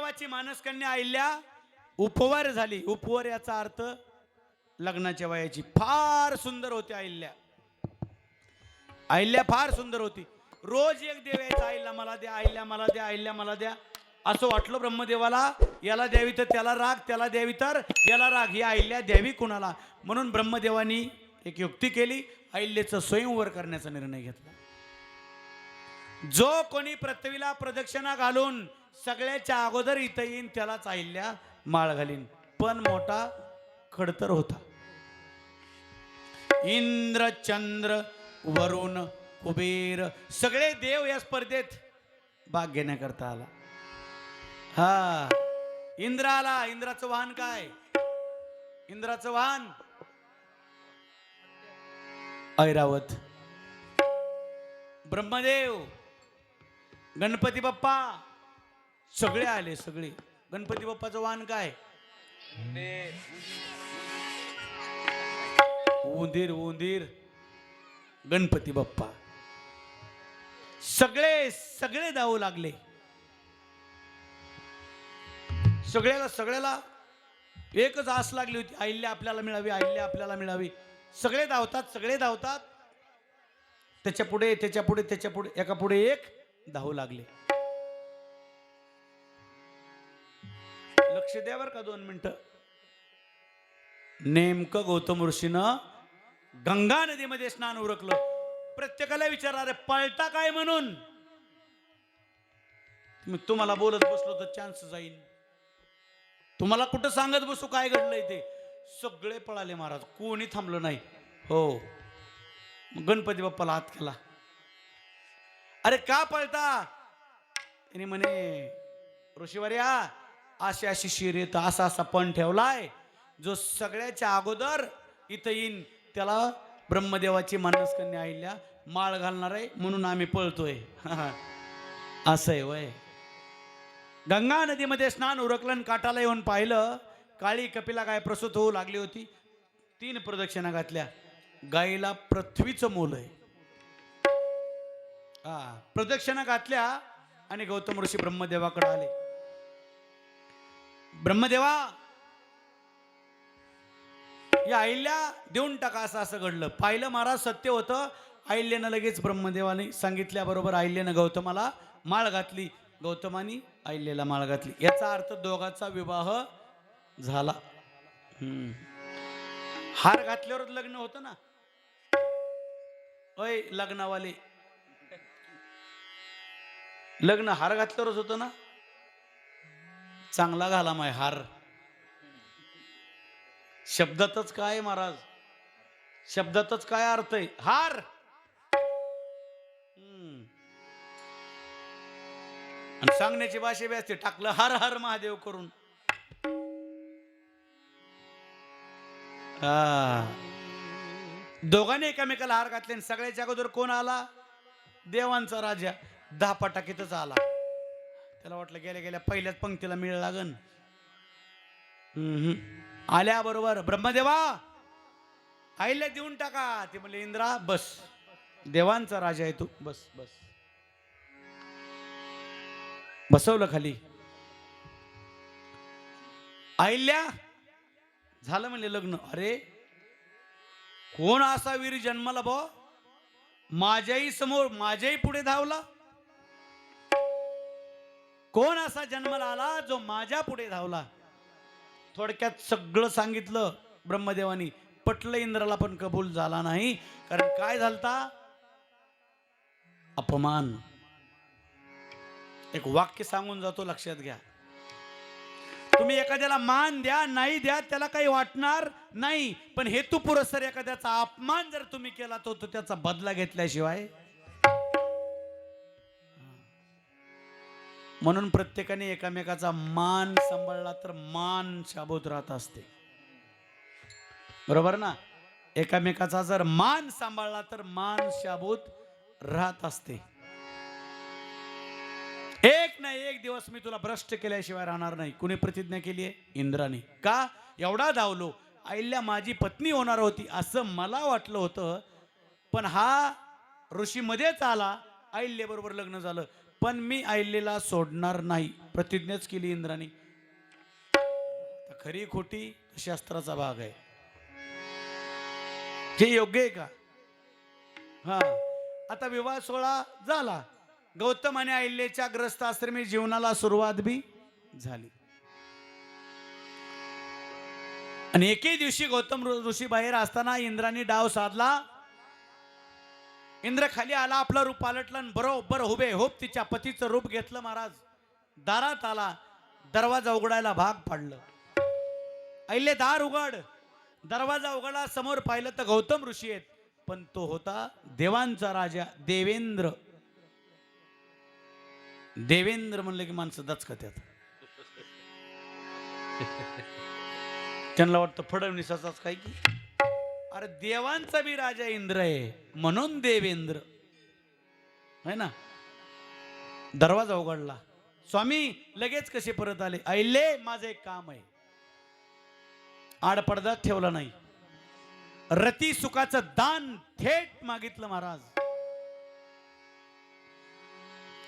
ब्रह्मदेवाची मानसकन्या अहिल्या उपवर झाली. उपवर याचा अर्थ लग्नाच्या वयाची. फार सुंदर होती अहिल्या. अहिल्या फार सुंदर होती. रोज एक देव यायचा, अहिल्या मला द्या, अहिल्या मला द्या, अहिल्या मला द्या. असं वाटलं ब्रह्मदेवाला, याला द्यावी तर त्याला राग, त्याला द्यावी तर याला राग, ही अहिल्या द्यावी कुणाला. म्हणून ब्रह्मदेवानी एक युक्ती केली, अहिल्याचं स्वयंवर करण्याचा निर्णय घेतला. जो कोणी पृथ्वीला प्रदक्षिणा घालून सगळ्याच्या अगोदर इथं येईन त्यालाच अहिल्या माळ घालीन. पण मोठा खडतर होता. इंद्र, चंद्र, वरुण, कुबेर सगळे देव या स्पर्धेत भाग घेण्याकरता आला. हा, इंद्र आला. इंद्राचं वाहन काय? इंद्राचं वाहन ऐरावत. ब्रह्मदेव, गणपती बाप्पा सगळे आले. सगळे. गणपती बाप्पाचं वाहन काय? उंदीर. उंदीर गणपती बाप्पा. सगळे सगळे धावू लागले. सगळ्याला एकच आस लागली होती, अहिल्या आपल्याला मिळावी, अहिल्या आपल्याला मिळावी. सगळे धावतात, सगळे धावतात. त्याच्या पुढे, त्याच्या पुढे, त्याच्या पुढे, एका पुढे एक धावू लागले. लक्ष द्या बरं का 2 मिनिटं. नेमकं गौतम ऋषीनं गंगा नदीमध्ये स्नान उरकलं. प्रत्येकाला विचारणार आहे पळता काय म्हणून. तुम्हाला बोलत बसलो तर चान्स जाईल. तुम्हाला कुठं सांगत बसू काय घडलंय ते. सगळे पळाले महाराज, कोणी थांबलं नाही. हो, गणपती बाप्पाला हात केला. अरे का पळता? त्याने म्हणे ऋषीवर्या अशी अशी शिरीत असा असा पण ठेवलाय, जो सगळ्याच्या अगोदर इथं येईन त्याला ब्रह्मदेवाची मानसकन्या अहिल्या माळ घालणार आहे, म्हणून आम्ही पळतोय. असं आहे वय. गंगा नदीमध्ये स्नान उरकलं आणि काठाला येऊन पाहिलं, काळी कपिला गाय प्रसूत होऊ लागली होती. 3 प्रदक्षिणा घातल्या. गायीला पृथ्वीचं मूल आहे. प्रदक्षिणा घातल्या आणि गौतम ऋषी ब्रह्मदेवाकडे आले. ब्रह्मदेवा, या अहिल्या देऊन टाका. असं असं घडलं. पाहिलं महाराज, सत्य होतं. अहिल्यानं लगेच ब्रह्मदेवाने सांगितल्याबरोबर अहिल्यानं गौतमाला माळ घातली. गौतमानी अहिल्याला माळ घातली. याचा अर्थ दोघांचा विवाह झाला. हार घातल्यावरच लग्न होतं ना. ओय लग्नावाले, लग्न हार घातल्यावरच होतं ना. चांगला घाला माय हार. शब्दातच काय महाराज, शब्दातच काय अर्थ आहे. हार. आणि सांगण्याची भाषा बी असते, टाकलं हर हर महादेव करून. दोघांनी एकामेकाला हार घातले. आणि सगळ्याच्या अगोदर कोण आला? देवांचा राजा. 10 पटाकीतच आला. त्याला वाटलं गेल्या गेल्या पहिल्याच पंक्तीला मिळ लागन. आल्याबरोबर ब्रह्मदेवा अहिल्या देऊन टाका. ते म्हणले इंद्रा बस, देवांचा राजा आहे तू, बस बस. बसवलं खाली. अहिल्या झालं म्हणले लग्न. अरे कोण असा वीर जन्माला बो, माझ्याही समोर माझ्याही पुढे धावला. कोण असा जन्माला आला जो माझ्या पुढे धावला. थोडक्यात सगळं सांगितलं ब्रह्मदेवानी. पटलं इंद्राला पण कबूल झाला नाही. कारण काय झालता? अपमान. एक वाक्य सांगून जातो, लक्षात घ्या. तुम्ही एखाद्याला मान द्या नाही द्या त्याला काही वाटणार नाही, पण हेतू पुरस्सर एखाद्याचा अपमान जर तुम्ही केला तो त्याचा बदला घेतल्याशिवाय. म्हणून प्रत्येकाने एकामेकाचा मान सांभाळला तर मान शाबूत राहत असते. बरोबर ना? एकामेकाचा जर मान सांभाळला तर मान शाबूत राहत असते. एक ना एक दिवस मी तुला भ्रष्ट केल्याशिवाय राहणार नाही. कुणी प्रतिज्ञा केली आहे? इंद्राने. का? एवढा धावलो. अहिल्या माझी पत्नी होणार होती असं मला वाटलं होतं, पण हा ऋषी मध्येच आला. अहिल्याबरोबर लग्न झालं. पण मी अहिल्याला सोडणार नाही. प्रतिज्ञाच केली इंद्राने. खरी खोटी शास्त्राचा भाग आहे. हे योग्य आहे का? हा. आता विवाह सोहळा झाला. गौतम आणि अहिल्याच्या ग्रस्त आश्रमी जीवनाला सुरुवात बी झाली. आणि एके दिवशी गौतम ऋषी बाहेर असताना इंद्राने डाव साधला. इंद्र खाली आला, आपलं रूप पालटलं आणि बरोबर हुबे होप तिच्या पतीचं रूप घेतलं. महाराज दारात आला, दरवाजा उघडायला भाग पाडलं. अहिले दार उघड. दरवाजा उघडला, समोर पाहिलं तर गौतम ऋषी आहेत, पण तो होता देवांचा राजा देवेंद्र. देवेंद्र म्हणलं की माणसं दचकत्यात. त्यांना वाटतं फडणवीसाचाच काय की. अरे देवांचा बी राजा इंद्र आहे म्हणून देवेंद्र है ना. दरवाजा उघडला. स्वामी लगेच कसे परत आले? अहिले माझं एक काम आहे. आडपडदा ठेवला नाही. रती सुखाचं दान थेट मागितलं. महाराज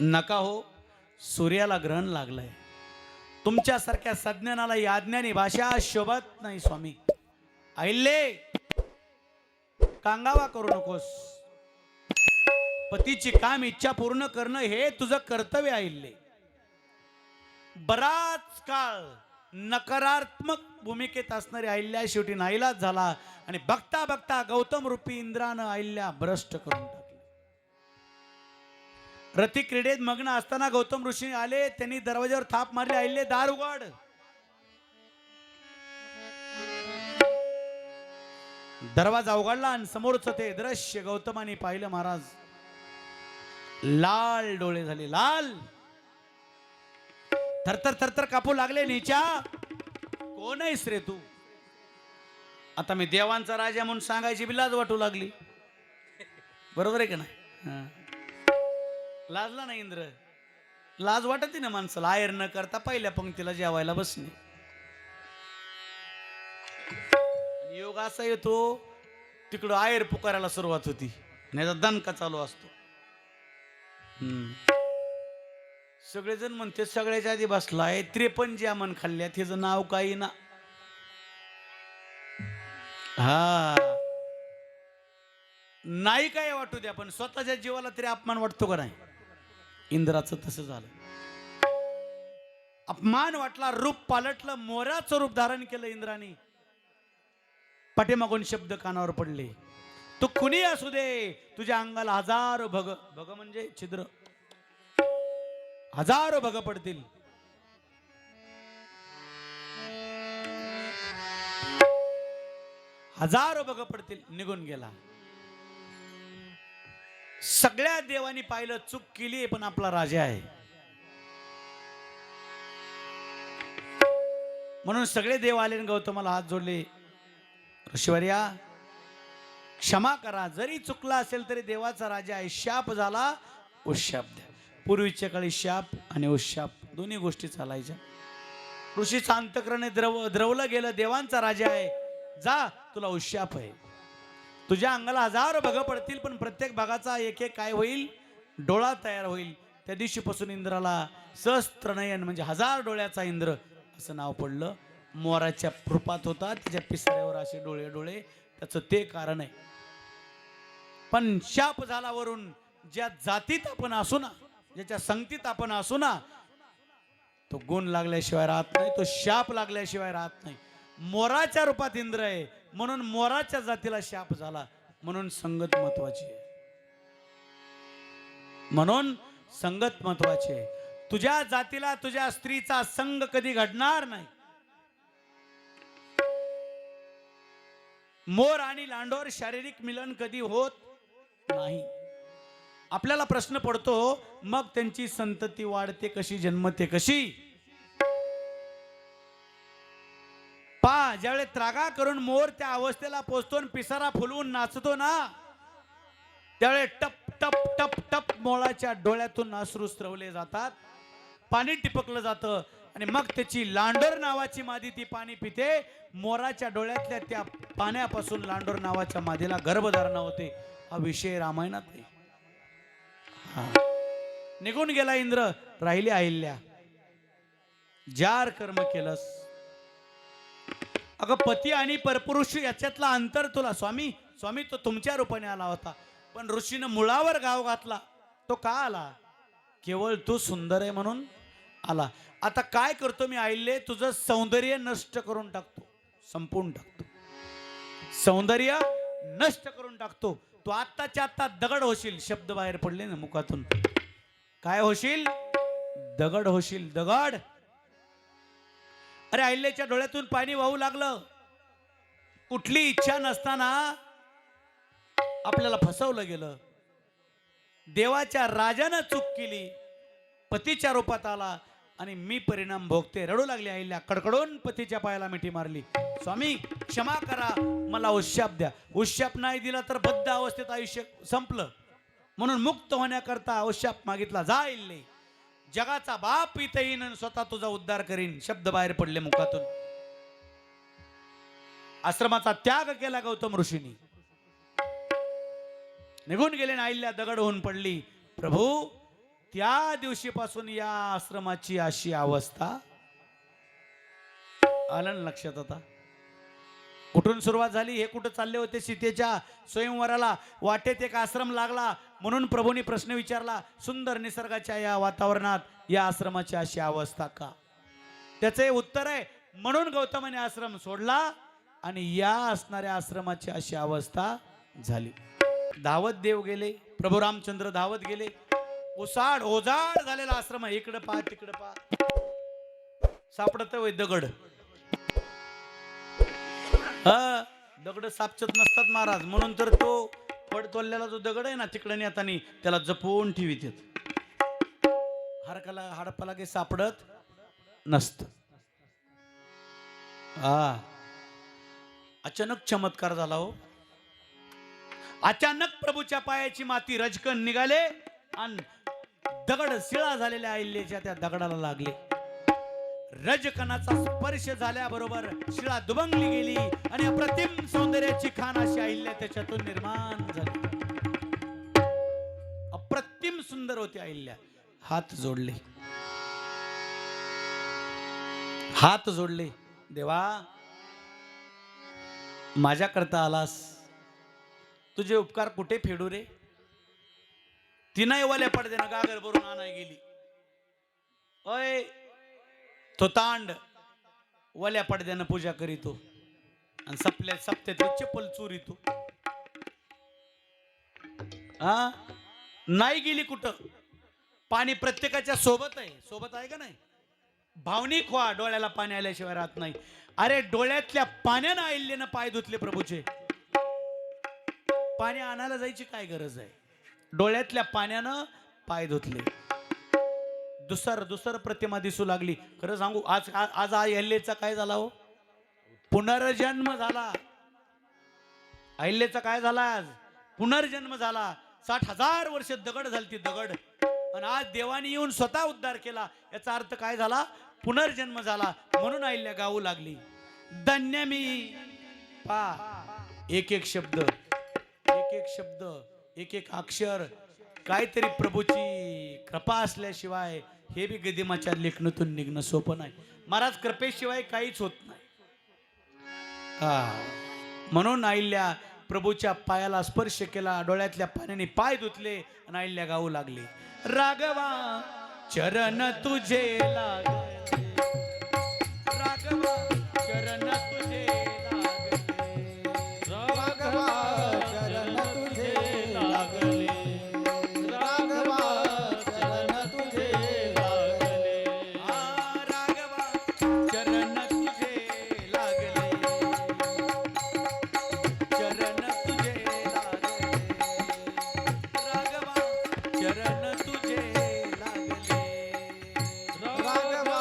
नका हो, सूर्याला ग्रहण लागलंय. तुमच्यासारख्या सज्ञानाला याज्ञानी भाषा शोभत नाही स्वामी. अहिल्ये कांगावा करू नकोस. पतीची काम इच्छा पूर्ण करणं हे तुझं कर्तव्य आहे. बराच काळ नकारात्मक भूमिकेत असणारी अहिल्या शेवटी नाईलाज झाला आणि बघता बघता गौतम रूपी इंद्रानं अहिल्या भ्रष्ट करून टाकली. रती क्रीडेत मग्न असताना गौतम ऋषी आले. त्यांनी दरवाज्यावर थाप मारली. अहिल्ये दार उघड. दरवाजा उघडला आणि समोरच ते दृश्य गौतमाने पाहिलं. महाराज लाल डोळे झाले, लाल. थरथर थरथर कापू लागले. नीचा कोण आहेस रे तू? आता मी देवांचा राजा म्हणून सांगायची बी लाज वाटू लागली. बरोबर आहे का नाही? लाजला नाही इंद्र. लाज वाटते ना माणसाला. आयर न करता पहिल्या पंक्तीला जेवायला बसणे. योग असा येतो तिकडं आयर पुकारायला सुरुवात होती, नाही दणका चालू असतो. सगळेजण म्हणते सगळ्याच्या आधी बसलाय. 53 जामन खाल्ल्यात. त्याचं नाव काही ना. हा नाही काय वाटू द्या, पण स्वतःच्या जीवाला तरी अपमान वाटतो का नाही? इंद्राचं तसं झालं. अपमान वाटला. रूप पालटलं. मोराचं रूप धारण केलं इंद्राने. पाठीमागून शब्द कानावर पडले. तू कुणी असू दे, तुझ्या अंगाला हजारो भग, भग म्हणजे छिद्र, हजारो भग पडतील. हजारो भग पडतील. निघून गेला. सगळ्या देवांनी पाहिलं चूक केली, पण आपला राजा आहे म्हणून सगळे देव आले आणि गौतमाला हात जोडले. ऋषीवर्या क्षमा करा. जरी चुकला असेल तरी देवाचा राजा आहे. शाप झाला, उशाप द्या. पूर्वीच्या काळी शाप आणि उशाप दोन्ही गोष्टी चालायच्या. ऋषीचं अंतःकरण द्रवलं गेलं. देवांचा राजा आहे, जा तुला उशाप आहे. तुझ्या अंगाला हजारो भग पडतील, पण प्रत्येक भागाचा एक एक काय होईल? डोळा तयार होईल. त्या दिवशीपासून इंद्राला सहस्त्रनयन म्हणजे 1000 डोळ्याचा इंद्र असं नाव पडलं. मोराच्या रूपात होता. त्याच्या पिसाऱ्यावर असे डोळे डोळे. त्याचं ते कारण आहे. पण शाप झाला वरून. ज्या जातीत आपण असू ना, ज्याच्या संगतीत आपण असू ना, तो गुण लागल्याशिवाय राहत नाही, तो शाप लागल्याशिवाय राहत नाही. मोराच्या रूपात इंद्र आहे म्हणून मोराच्या जातीला शाप झाला. म्हणून संगत महत्वाची आहे. म्हणून संगत महत्वाची आहे. तुझ्या जातीला तुझ्या स्त्रीचा संग कधी घडणार नाही. मोर आणि लांडोर शारीरिक मिलन कधी होत नाही. आपल्याला प्रश्न पडतो, मग त्यांची संतती वाढते कशी, जन्मते कशी? पा ज्यावेळेस त्रागा करून मोर त्या अवस्थेला पोचतो आणि पिसारा फुलवून नाचतो ना, त्यावेळेस टप टप टप टप मोळाच्या डोळ्यातून अश्रू स्रवले जातात. पाणी टिपकलं जातं आणि मग त्याची लांडोर नावाची मादी ती पाणी पिते. मोराच्या डोळ्यातल्या त्या पाण्यापासून लांडोर नावाच्या मादीला गर्भधारणा होते. हा विषय रामायणात आहे. निघून गेला इंद्र, राहिली अहिल्या. जार कर्म केलंस. अगं पती आणि परपुरुष याच्यातला अंतर तुला स्वामी स्वामी तो तुमच्या रूपाने आला होता, पण ऋषीनं मुळावर गाव घातला. तो का आला? केवळ तू सुंदर आहे म्हणून आला. आता काय करतो मी आईले? तुझं सौंदर्य नष्ट करून टाकतो, संपवून टाकतो, सौंदर्य नष्ट करून टाकतो. तू आत्ताच्या आत्ता दगड होशील. शब्द बाहेर पडले ना मुखातून. काय होशील? दगड होशील, दगड. अरे अहिल्याच्या डोळ्यातून पाणी वाहू लागलं. कुठली इच्छा नसताना आपल्याला फसवलं गेलं. देवाच्या राजानं चूक केली, पतीच्या रूपात आला आणि मी परिणाम भोगते. रडू लागली अहिल्या, कडकडून पतीच्या पायाला मिठी मारली. स्वामी क्षमा करा, मला उश्शाप द्या. उश्शाप नाही दिला तर बद्ध अवस्थेत आयुष्य संपलं, म्हणून मुक्त होण्याकरता उश्शाप मागितला. जा अहिल्ये, जगाचा बाप इथे येईन आणि स्वतः तुझा उद्धार करीन. शब्द बाहेर पडले मुखातून. आश्रमाचा त्याग केला गौतम ऋषींनी. निघून गेले ना अहिल्या दगड होऊन पडली. प्रभू त्या दिवशीपासून या आश्रमाची अशी अवस्था. आलं ना लक्षात? आता कुठून सुरुवात झाली? हे कुठं चालले होते सीतेच्या स्वयंवराला? वाटेत एक आश्रम लागला, म्हणून प्रभूंनी प्रश्न विचारला, सुंदर निसर्गाच्या या वातावरणात या आश्रमाची अशी अवस्था का? त्याचे उत्तर आहे, म्हणून गौतमाने आश्रम सोडला आणि या असणाऱ्या आश्रमाची अशी अवस्था झाली. धावत देव गेले, प्रभू रामचंद्र धावत गेले. ओसाड ओजाड झालेला आश्रम आहे. इकडे पहा तिकडे पहा, सापडत वय दगड. दगड सापचत नसतात महाराज, म्हणून तर तो पडतोल्ल्याला जो दगड आहे ना तिकडे नेतानी त्याला जपून ठेवीत. हरकाला हडपाला काही सापडत नसत. अचानक चमत्कार झाला हो. अचानक प्रभूच्या पायाची माती रजकन निघाले आणि दगड शिळा झालेल्या अहिल्याच्या त्या दगडाला लागले. रजकणाचा स्पर्श झाल्याबरोबर शिळा दुबंगली गेली आणि अप्रतिम सौंदर्याची खान अशी अहिल्या त्याच्यातून निर्माण झाली. अप्रतिम सुंदर होती अहिल्या. हात जोडले, हात जोडले. देवा माझ्या करता आलास, तुझे उपकार कुठे फेडू रे? तिनाही वाल्या पडद्यानं गागर भरून आणाय गेली. ओय तो तांड वल्या पडद्यानं पूजा करीतो आणि सप्त्यात चप्पल चोरीतो. नाही गेली कुठं. पाणी प्रत्येकाच्या सोबत आहे. सोबत आहे का नाही? भावनिक व्हा, डोळ्याला पाणी आल्याशिवाय राहत नाही. अरे डोळ्यातल्या पाण्यानं अहिल्यानं पाय धुतले प्रभूचे. पाणी आणायला जायची काय गरज आहे? डोळ्यातल्या पाण्यानं पाय धुतले. दुसर प्रतिमा दिसू लागली. खरं सांगू, आज आज अहिल्याचा काय झाला हो? पुनर्जन्म झाला. अहिल्याचा काय झाला? आज पुनर्जन्म झाला. 60,000 वर्ष दगड झालती, दगड. आणि आज देवाने येऊन स्वतः उद्धार केला. याचा अर्थ काय झाला? पुनर्जन्म झाला. म्हणून अहिल्या गाऊ लागली, धन्य मी. पा एक एक शब्द, एक एक शब्द, एक एक अक्षर, काहीतरी प्रभूची कृपा असल्याशिवाय हे बी गदिमाच्या लेखनातून निघणं सोपं नाही महाराज. कृपेशिवाय काहीच होत नाही. म्हणून अहिल्या प्रभूच्या पायाला स्पर्श केला, डोळ्यातल्या पाण्याने पाय धुतले आणि अहिल्या गाऊ लागली, राघवा चरण तुझे लागले, राघवा चरण तुझे लागले, राघवा चरण तुझे लागले, राघवा चरण तुझे लागले, राघवा चरण तुझे लागले, चरण तुझे लागले, राघवा चरण तुझे लागले, राघवा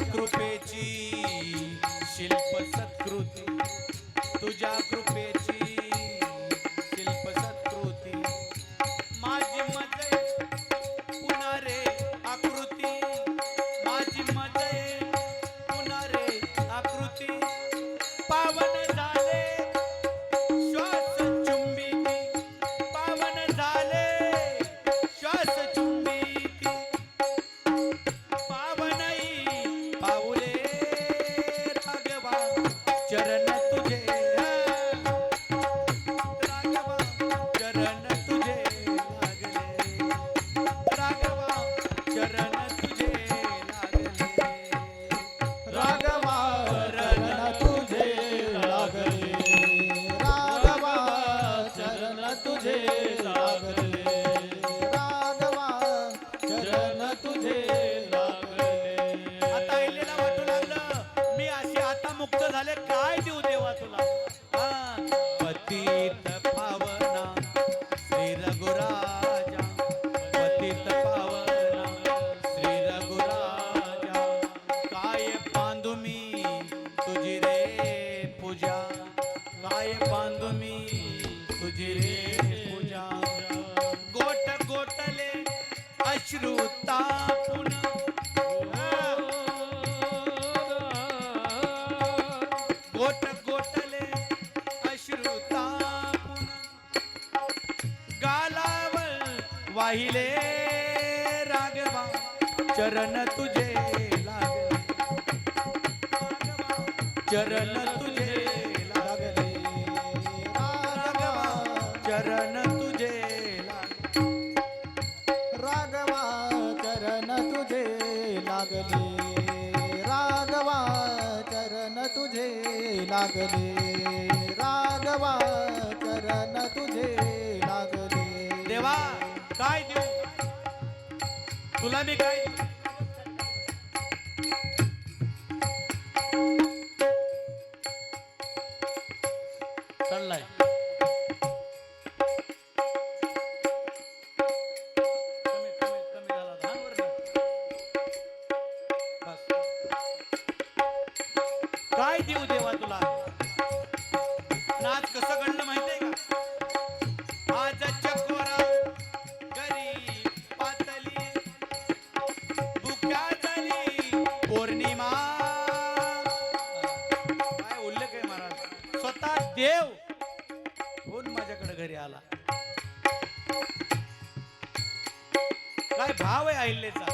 कृपेची शिल्प सत्कृती, तुझ्या कृपेची शिल्प सत्कृती, माझी मजय पुन्हा रे आकृती, माझी मजय पुन्हा रे आकृती, पावन झाले श्वास चुंबिती, पावन झाले श्वास चुंबिती, पावनई पाऊले राघवा चरण तुझे, राघवा चरण तुझे लागले, राघवा चरण तुझे लागले, राघवा चरण तुझे लागले, राघवा चरण तुझे लागले, राघवा चरण तुझे लागले. आता आईलेला वाटू लागलं मी अशी आता मुक्त झाले, काय देऊ देवा तुला. हा. पतित पावना श्री रघुराजा, पतित पावना श्री रघुराजा, काय बांधू मी तुझी रे पूजा, काय बांधू मी तुझी रे पूजा, गोट गोटले अश्रू तापून, गोट गोटले अश्रू तापून, गालावर वाहिले राघवा चरण तुझे लागले, चरण तुझे लागले, राघवा चरण तुझे लागले, राघवा चरण तुझे लागले, राघवा चरण तुझे लागले, राघवा चरण तुझे लागले. देवा काय देऊ तुला, मी काय देऊ. चढलाय कमी कमी कमी झाला धान वर ना. बस. काय देऊ देवा तुला. नाच कसं घडलं माहितीये का. आज चकोरा घरी पातली, भुक्या झाली पौर्णिमा. काय उल्लेख आहे महाराज. स्वतः देव होऊन माझ्याकडे घरी आला. काय भाव आहे अहिल्याचा.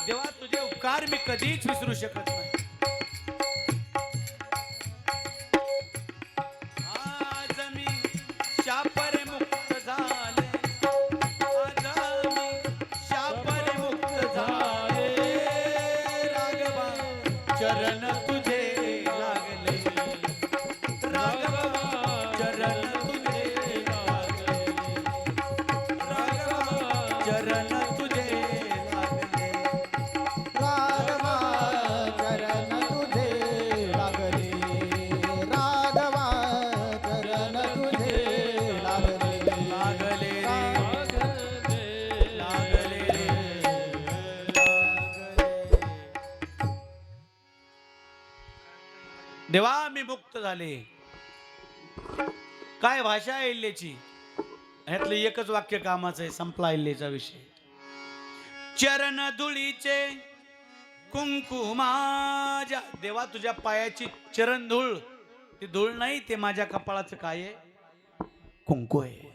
देवा तुझे उपकार मी कधीच विसरू शकत नाही. आज मी शापरे मुक्त झाले, आज मी शापरे मुक्त झाले, राघवा चरण तुझे लागले, राघवा चरण तुझे लागले, राघवा चरण तुझे लागले, राघवा चरण तुझे लागले, राघवा चरण तुझे लागले, लागले रे, लागले रे, देवा मी मुक्त झाले. काय भाषा आहे अहिल्याची. ह्यातलं एकच वाक्य कामाचं आहे. संपला अहिल्याचा विषय. चरण धुळीचे कुंकुमाजा. देवा तुझ्या पायाची चरण धूळ, ती धूळ नाही, ते माझ्या कपाळाचं काय आहे, कुंकू आहे.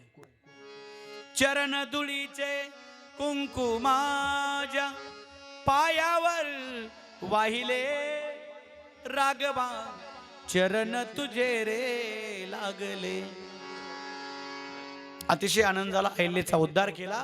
चरण धुळीचे कुंकुमाजा पायावर वाहिले, राघवा चरण तुझे रे लागले. अतिशय आनंद झाला. अहिल्याचा उद्धार केला.